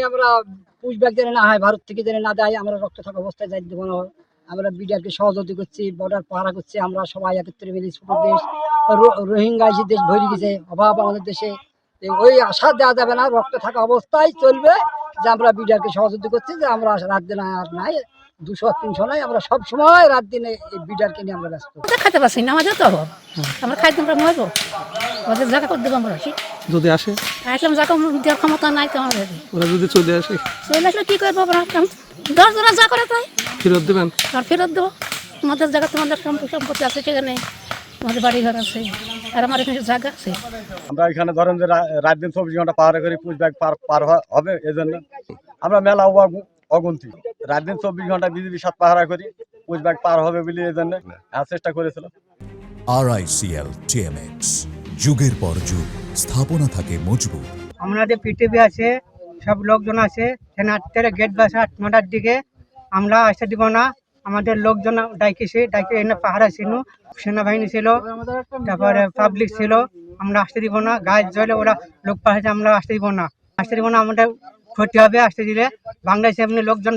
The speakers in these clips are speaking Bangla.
আমরা পুশব্যাক যেন না হয়, ভারত থেকে যেন না দেয়, আমরা রক্ত থাকা অবস্থায় যাই দেবো না। আমরা বিডিআরকে সহযোগিতা করছি, বর্ডার পাহারা করছি, আমরা সবাই একত্রে মিলে। ছোট দেশ, রোহিঙ্গা এসে দেশ ভরে গেছে, অভাব আমাদের দেশে। ওই আশা দেওয়া যাবে না, রক্ত থাকা অবস্থায় চলবে যে আমরা বিডিআরকে সহযোগিতা করছি, যে আমরা রাত দিন আর নাই 200-300 নাই, আমরা সব সময় রাত দিনে এই বিডিআরকে নিয়ে আমরা ব্যস্ত। খাইতে পারছি না, আমাদের তো অভাব, আমরা খাইতে আমরা মরবো, ওদের জায়গা করে দেবো আমরা যদি আসে, আসলাম জায়গা দেওয়ার ক্ষমতা নাই তো আমাদের। ওরা যদি চলে আসে, চলে আসলে কি করবো আমরা? 10 জনের যা করে তাই ফেরত দেবেন? আর ফেরত দেবো। আমাদের জায়গা, তোমাদের সম্পত্তি আছে, সেখানে আমাদের বাড়ি ঘর আছে, আর আমার এখানে জায়গা আছে। আমরা এখানে ধরেন যে রাত দিন 24 ঘন্টা পাহারা করি, পুশব্যাক পার হবে, এই জন্য আমরা মেলা অগুন্তি রাত দিন 24 ঘন্টা বিজিবি সাথে পাহারা করি, পুশব্যাক পার হবে বলে এই জন্য চেষ্টা করেছিল। RICL TMX, যুগের পর যুগ স্থাপনা থাকে মজবুত। আমাদের পিটিভি আছে, সব লোকজন আছে, সেখানে গেট বাসা 8-9টার দিকে আমরা আসতে দিব না। আমাদের লোকজন ডাইকে এনে পাহারা ছিল, সেনাবাহিনী ছিল, তারপরে পাবলিক ছিল, আমরা আসতে দিব না। গাছ জ্বলে ওরা লোক পাঠাচ্ছে, আমরা আসতে দিব না, আমাদের ক্ষতি হবে। আসতে দিলে বাংলাদেশে এমনি লোকজন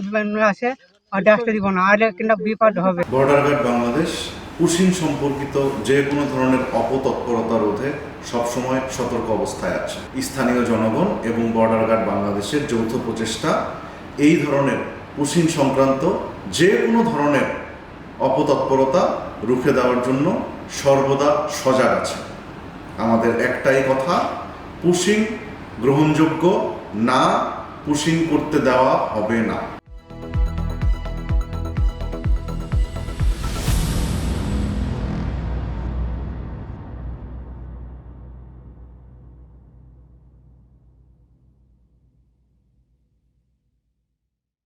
আছে, ওটা আসতে দিব না, আরে কিন্তু বিপদ হবে। বর্ডার গার্ড বাংলাদেশ পুশিং সম্পর্কিত যে কোনো ধরনের অপতৎপরতা রোধে সবসময় সতর্ক অবস্থায় আছে। স্থানীয় জনগণ এবং বর্ডার গার্ড বাংলাদেশের যৌথ প্রচেষ্টা এই ধরনের পুশিং সংক্রান্ত যে কোনো ধরনের অপতৎপরতা রুখে দেওয়ার জন্য সর্বদা সজাগ আছে। আমাদের একটাই কথা, পুশিং গ্রহণযোগ্য না, পুশিং করতে দেওয়া হবে না।